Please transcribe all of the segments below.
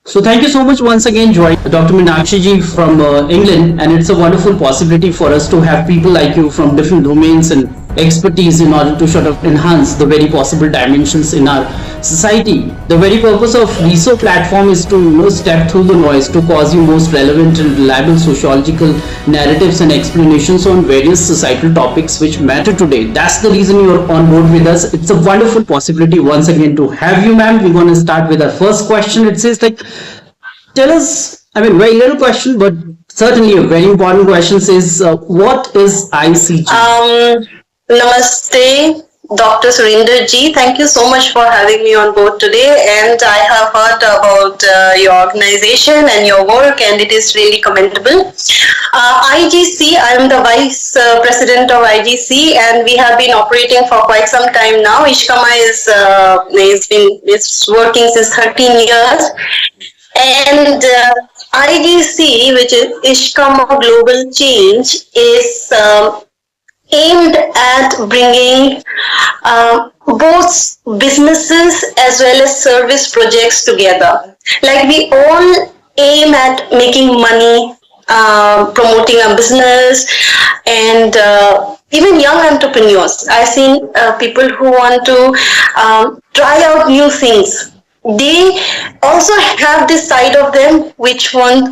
So thank you so much once again, Dr. Meenakshi ji from England, and it's a wonderful possibility for us to have people like you from different domains and expertise in order to sort of enhance the very possible dimensions in our society. The very purpose of RESO platform is to step through the noise to cause you most relevant and reliable sociological narratives and explanations on various societal topics which matter today. That's the reason you're on board with us. It's a wonderful possibility once again to have you, ma'am. We're going to start with our first question. It says like, tell us, I mean, very little question, but certainly a very important question is, what is ICG? Namaste, Dr. Surinder ji. Thank you so much for having me on board today. And I have heard about your organization and your work, and it is really commendable. IGC, I am the Vice President of IGC, and we have been operating for quite some time now. Ishkama is working since 13 years. And IGC, which is Ishkama Global Change, is aimed at bringing both businesses as well as service projects together. Like we all aim at making money, promoting a business, and even young entrepreneurs. I've seen people who want to try out new things. They also have this side of them who want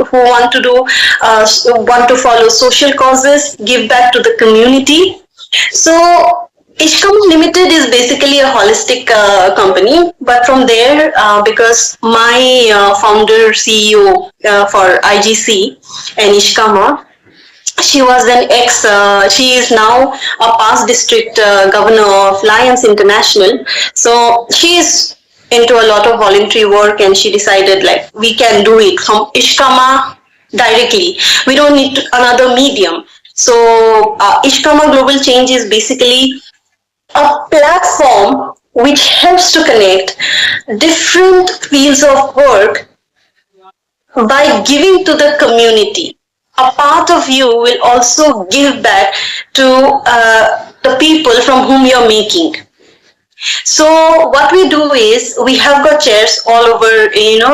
to follow social causes, give back to the community. So Ishkama Limited is basically a holistic company, but from there, because my founder CEO for IGC and Ishkama, she was she is now a past district governor of Lions International. So she is into a lot of voluntary work, and she decided like we can do it from Ishkama directly. We don't need another medium. So Ishkama Global Change is basically a platform which helps to connect different fields of work by giving to the community. A part of you will also give back to the people from whom you're making. So what we do is we have got chairs all over,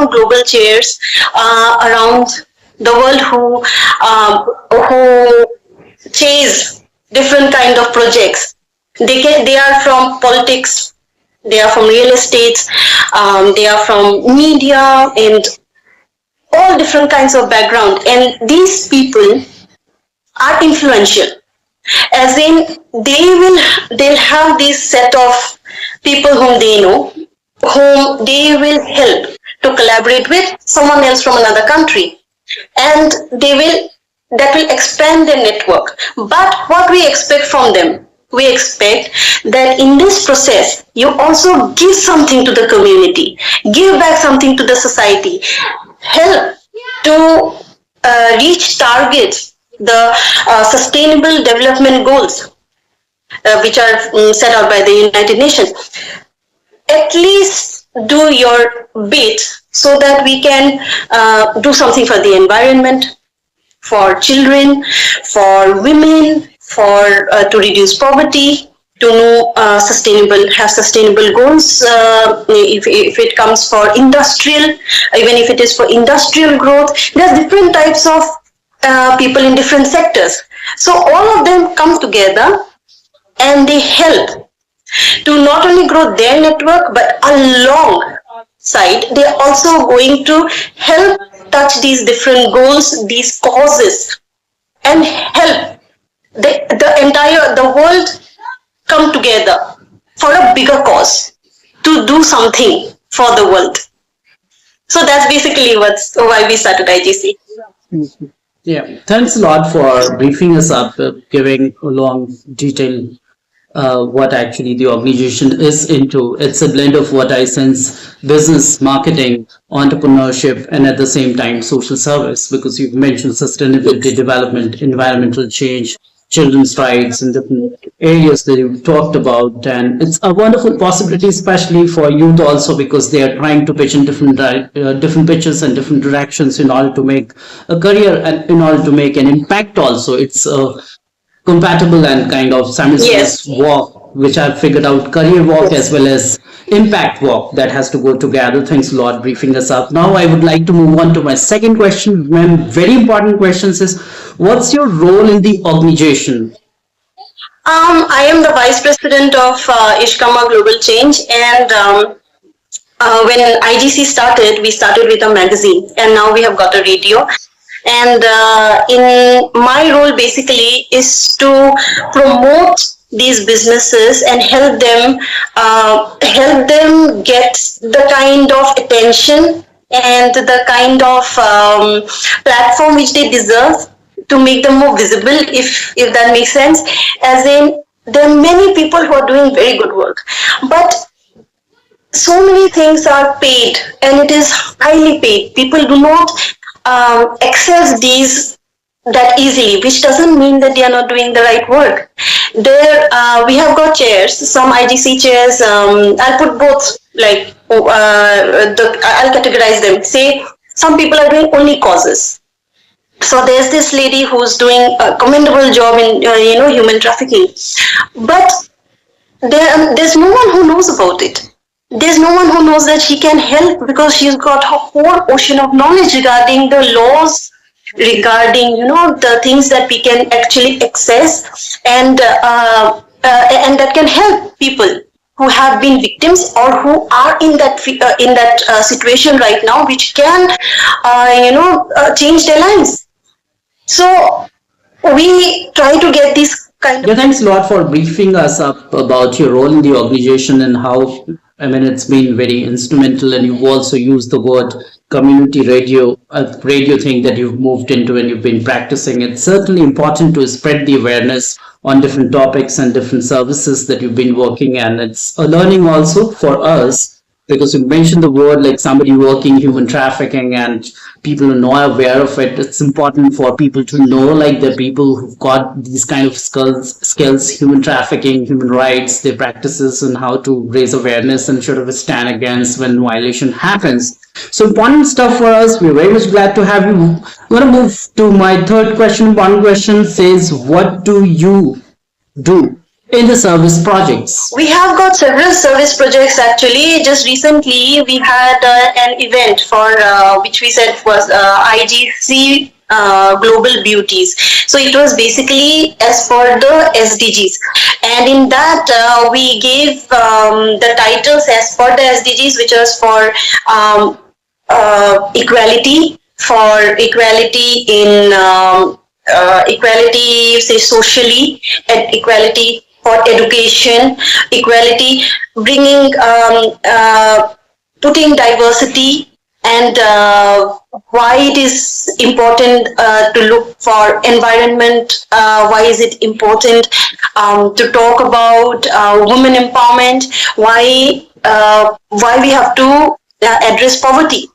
global chairs around the world who chase different kind of projects. They are from politics, they are from real estate, they are from media, and all different kinds of background. And these people are influential, as in they'll have this set of people whom they know, whom they will help to collaborate with someone else from another country, and that will expand their network. But what we expect from them, we expect that in this process you also give something to the community, give back something to the society, help to reach targets, the sustainable development goals which are set out by the United Nations. At least do your bit so that we can do something for the environment, for children, for women, for to reduce poverty, to have sustainable goals. If it comes for industrial, even if it is for industrial growth, there's different types of people in different sectors. So all of them come together, and they help to not only grow their network, but alongside, they're also going to help touch these different goals, these causes, and help the world come together for a bigger cause, to do something for the world. So that's basically why we started IGC. Yeah, thanks a lot for briefing us up, giving a long detail what actually the organization is into. It's a blend of what I sense: business, marketing, entrepreneurship, and at the same time social service, because you've mentioned sustainability, development, environmental change, children's rights, and different areas that you've talked about. And it's a wonderful possibility, especially for youth also, because they are trying to pitch in different pitches and different directions in order to make a career and in order to make an impact also. It's compatible and kind of simultaneous walk which I've figured out, career walk as well as impact walk, that has to go together. Thanks a lot briefing us up. Now I would like to move on to my second question. My very important questions is, what's your role in the organization? I am the vice president of Ishkama Global Change, and when IGC started, we started with a magazine, and now we have got a radio. And in my role, basically, is to promote these businesses and help them get the kind of attention and the kind of platform which they deserve, to make them more visible, if that makes sense. As in, there are many people who are doing very good work, but so many things are paid, and it is highly paid. People do not access these that easily, which doesn't mean that they are not doing the right work. There, we have got chairs, some IGC chairs. I'll put both, like I'll categorize them. Say some people are doing only causes. So there's this lady who's doing a commendable job in human trafficking, but there's no one who knows about it. There's no one who knows that she can help, because she's got a whole ocean of knowledge regarding the laws, regarding the things that we can actually access, and that can help people who have been victims or who are in that situation right now, which can change their lives. So we try to get this kind of. Yeah, thanks a lot for briefing us up about your role in the organization and how, I mean, it's been very instrumental, and you've also used the word community radio, a radio thing that you've moved into and you've been practicing. It's certainly important to spread the awareness on different topics and different services that you've been working, and it's a learning also for us, because you mentioned the word like somebody working human trafficking and people are not aware of it. It's important for people to know, like, the people who've got these kind of skills, human trafficking, human rights, their practices, and how to raise awareness and sort of stand against when violation happens. So important stuff for us. We're very much glad to have you. I'm going to move to my third question. One question says, what do you do in the service projects? We have got several service projects actually. Just recently, we had an event for which we said was IGC Global Beauties. So it was basically as for the SDGs, and in that we gave the titles as for the SDGs, which was for equality, in equality, say socially, and equality for education, equality, bringing, putting diversity, and why it is important to look for environment, why is it important to talk about women empowerment, why we have to address poverty,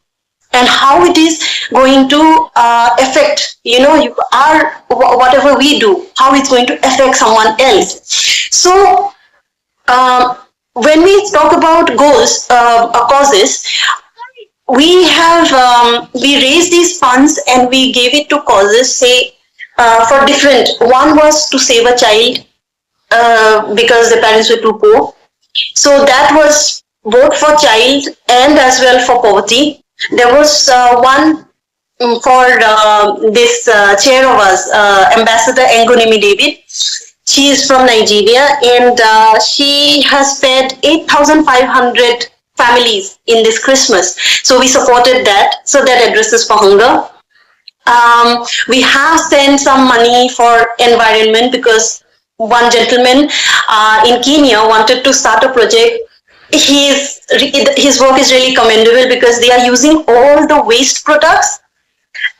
and how it is going to affect, whatever we do, how it's going to affect someone else. So when we talk about goals, causes, we raised these funds and we gave it to causes, say, for different. One was to save a child because the parents were too poor. So that was both for child and as well for poverty. There was one for this chair of us, Ambassador Engonemi David. She is from Nigeria, and she has fed 8,500 families in this Christmas. So we supported that. So that addresses for hunger. We have sent some money for environment, because one gentleman in Kenya wanted to start a project. His work is really commendable, because they are using all the waste products,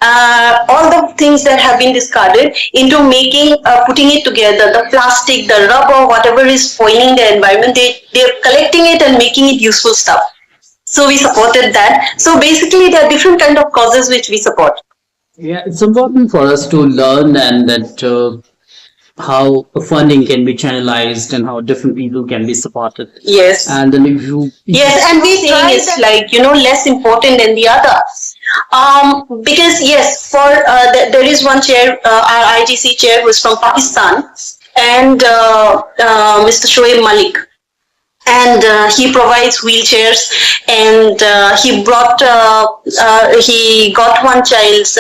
all the things that have been discarded, into putting it together, the plastic, the rubber, whatever is spoiling the environment, they're collecting it and making it useful stuff. So we supported that. So basically, there are different kind of causes which we support. Yeah, it's important for us to learn, and that how funding can be channelized and how different people can be supported. Yes. And then yes, and we try it's like less important than the other. Because yes, for there is one chair, our IGC chair, who is from Pakistan, and Mr. Shoaib Malik, and he provides wheelchairs, and he got one child's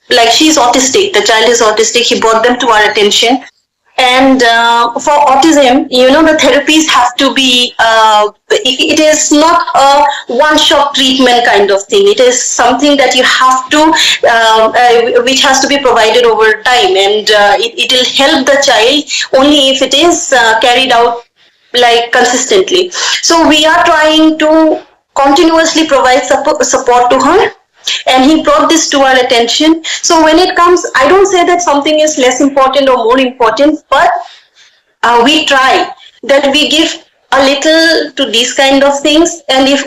like, she's autistic, the child is autistic, he brought them to our attention. And for autism, the therapies have to be it is not a one shot treatment kind of thing. It is something that you have to which has to be provided over time, and it will help the child only if it is carried out like consistently. So we are trying to continuously provide support to her, and he brought this to our attention. So when it comes, I don't say that something is less important or more important, but we try that we give a little to these kind of things. And if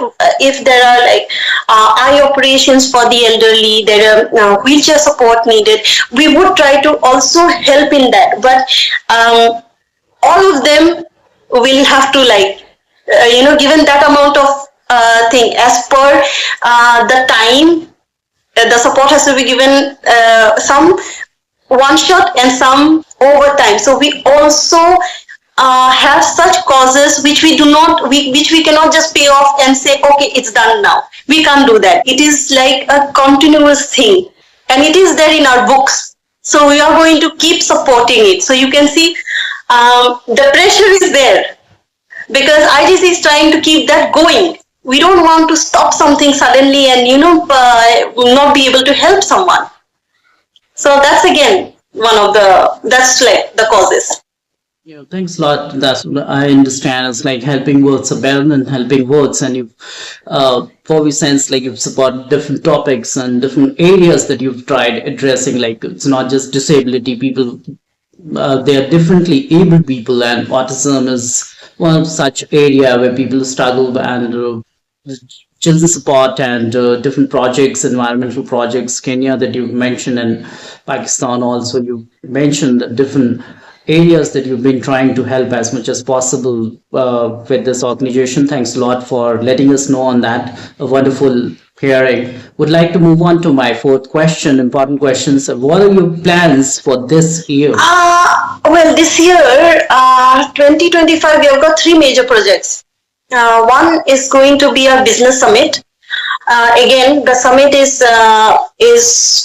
there are like eye operations for the elderly, there are wheelchair support needed, we would try to also help in that. But all of them will have to, like, given that amount of thing as per the time, the support has to be given, some one shot and some over time. So we also have such causes which we do not, which we cannot just pay off and say, okay, it's done now. We can't do that. It is like a continuous thing, and it is there in our books. So we are going to keep supporting it. So you can see the pressure is there, because IGC is trying to keep that going. We don't want to stop something suddenly and not be able to help someone. So that's again that's like the causes. Yeah, thanks a lot. That's what I understand. It's like helping words are better than helping words, and you've, for we sense, like you've supported different topics and different areas that you've tried addressing. Like it's not just disability people; they are differently able people, and autism is one of such area where people struggle, and children support and different projects, environmental projects, Kenya that you mentioned, and Pakistan also. You mentioned different areas that you've been trying to help as much as possible with this organization. Thanks a lot for letting us know on that. A wonderful hearing. Would like to move on to my fourth question. Important questions. What are your plans for this year? Well, this year, 2025, we have got three major projects. One is going to be a business summit. Again, the summit is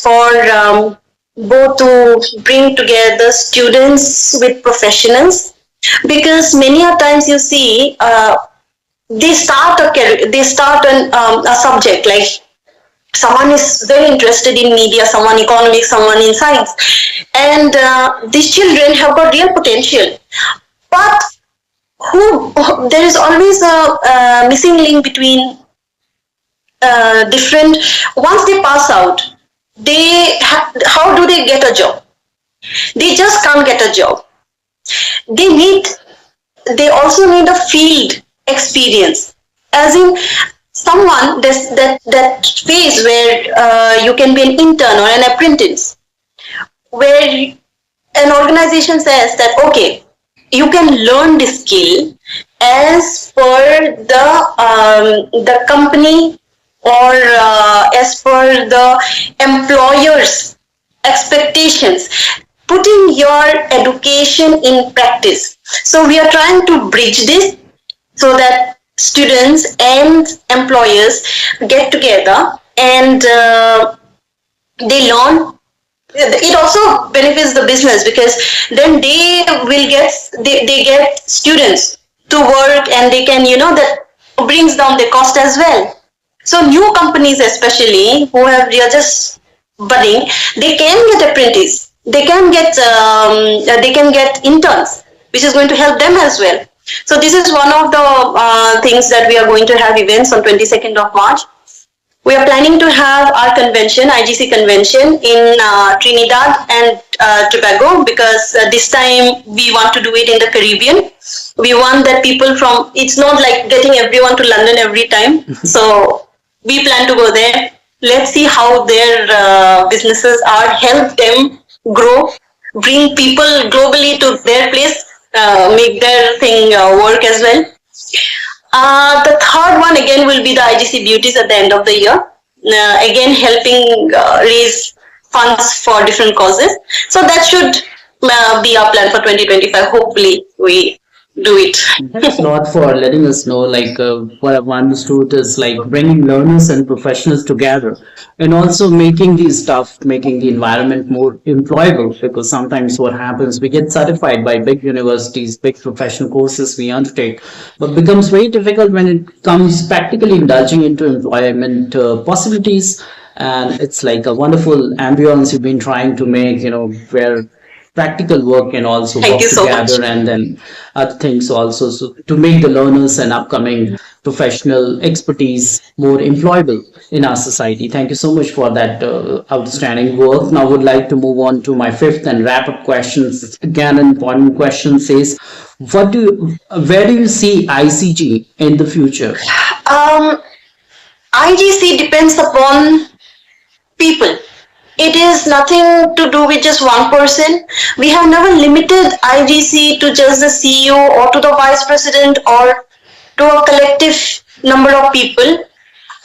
for both to bring together students with professionals, because many a times you see they start a subject, like someone is very interested in media, someone economics, someone in science, and these children have got real potential, but there is always a missing link between different. Once they pass out, how do they get a job? They just can't get a job. They also need a field experience, as in someone that phase where you can be an intern or an apprentice, where an organization says that, okay, you can learn this skill as per the company or as per the employer's expectations, putting your education in practice. So we are trying to bridge this so that students and employers get together and they learn. It also benefits the business, because then they get students to work, and they can, that brings down the cost as well. So new companies, especially who are just budding, they can get apprentices, they can get interns, which is going to help them as well. So this is one of the things that we are going to have events on 22nd of March. We are planning to have our convention, IGC convention, in Trinidad and Tobago, because this time we want to do it in the Caribbean. We want that people from, it's not like getting everyone to London every time. So we plan to go there. Let's see how their businesses are, help them grow, bring people globally to their place, make their thing work as well. The third one again will be the IGC Beauties at the end of the year. Again, helping raise funds for different causes. So that should be our plan for 2025. Hopefully, we do it. Thanks a lot for letting us know. What I've understood is like bringing learners and professionals together, and also making these stuff, making the environment more employable. Because sometimes what happens, we get certified by big universities, big professional courses we undertake, but becomes very difficult when it comes practically indulging into employment possibilities. And it's like a wonderful ambience you've been trying to make, where practical work can also Thank work you so much. together, and then other things also, so to make the learners and upcoming professional expertise more employable in our society. Thank you so much for that outstanding work. Now I would like to move on to my fifth and wrap up questions. Again, an important question says, where do you see ICG in the future? Um, IGC depends upon people. It is nothing to do with just one person. We have never limited IGC to just the CEO or to the vice president or to a collective number of people.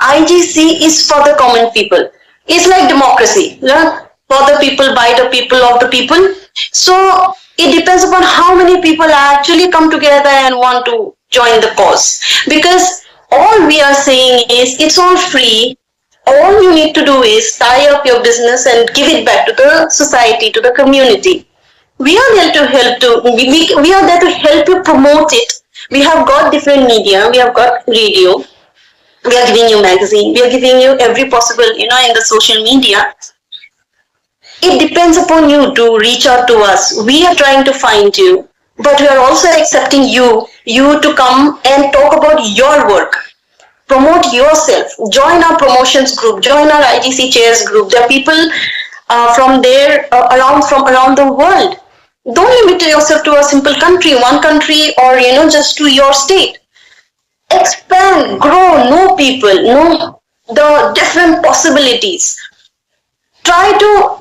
IGC is for the common people. It's like democracy, for the people, by the people, of the people. So it depends upon how many people actually come together and want to join the cause. Because all we are saying is it's all free. All you need to do is tie up your business and give it back to the society, to the community. We are there to help we are there to help you promote it. We have got different media, we have got radio, we are giving you magazine, we are giving you every possible, in the social media. It depends upon you to reach out to us. We are trying to find you, but we are also accepting you to come and talk about your work. Promote yourself. Join our promotions group. Join our IGC chairs group. There are people from there from around the world. Don't limit yourself to a simple country, one country, or just to your state. Expand, grow, know people, know the different possibilities. Try to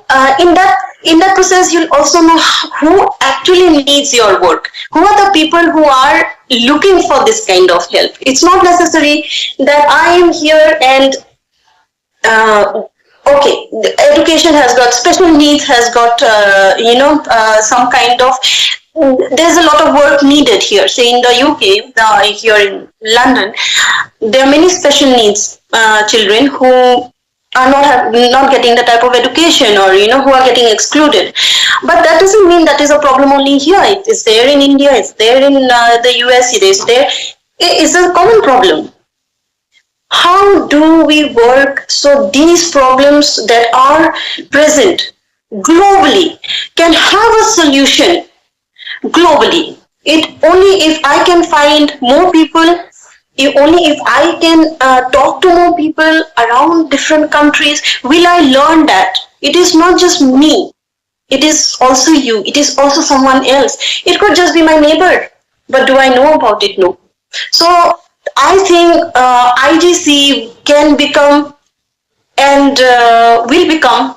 in that process you'll also know who actually needs your work, who are the people who are looking for this kind of help. It's not necessary that I am here and okay, the education has got special needs, has got some kind of, there's a lot of work needed here. Say in the UK, here in London, there are many special needs children who are not getting the type of education, or who are getting excluded. But that doesn't mean that is a problem only here. It is there in India, it's there in the US, it is there. It is a common problem. How do we work so these problems that are present globally can have a solution globally? It only if I can find more people, only if I can talk to more people around different countries, will I learn that. It is not just me. It is also you. It is also someone else. It could just be my neighbor. But do I know about it? No. So I think IGC can become and will become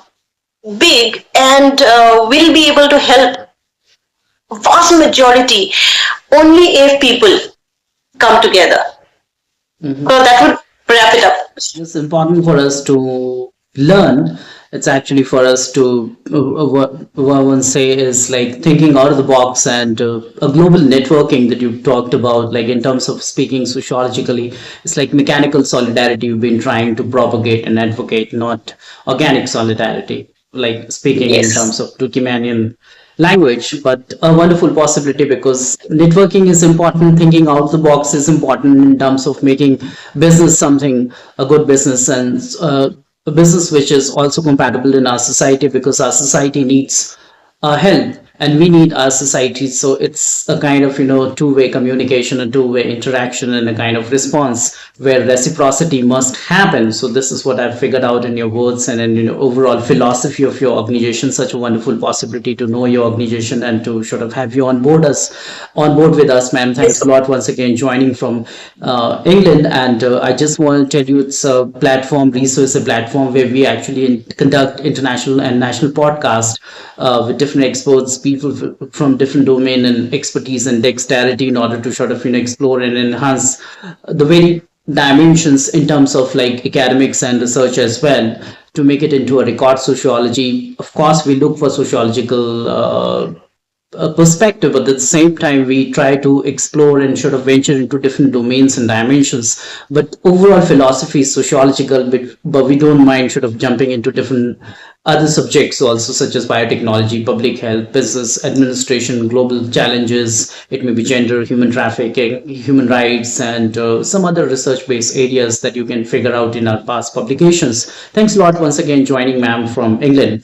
big and will be able to help vast majority only if people come together. Mhm. So that would wrap it up. It's important for us to learn. It's actually for us to, what one say is like thinking out of the box, and a global networking that you've talked about, like in terms of speaking sociologically, it's like mechanical solidarity you've been trying to propagate and advocate, not organic solidarity, like speaking in Yes. terms of Turkmenian language, but a wonderful possibility, because networking is important, thinking out of the box is important in terms of making business something, a good business, and a business which is also compatible in our society, because our society needs help and we need our society. So it's a kind of two-way communication, a two-way interaction, and a kind of response where reciprocity must happen. So this is what I've figured out in your words and in overall philosophy of your organization. Such a wonderful possibility to know your organization and to sort of have you on board with us, ma'am. Thanks a lot once again joining from England. And I just want to tell you, it's a platform, resource, a platform where we actually conduct international and national podcasts with different experts, people from different domain and expertise and dexterity, in order to sort of explore and enhance the very dimensions in terms of like academics and research as well, to make it into a record sociology. Of course, we look for sociological perspective, but at the same time we try to explore and sort of venture into different domains and dimensions. But overall philosophy is sociological, but we don't mind sort of jumping into different other subjects also, such as biotechnology, public health, business administration, global challenges. It may be gender, human trafficking, human rights, and some other research based areas that you can figure out in our past publications. Thanks a lot once again joining, ma'am, from England.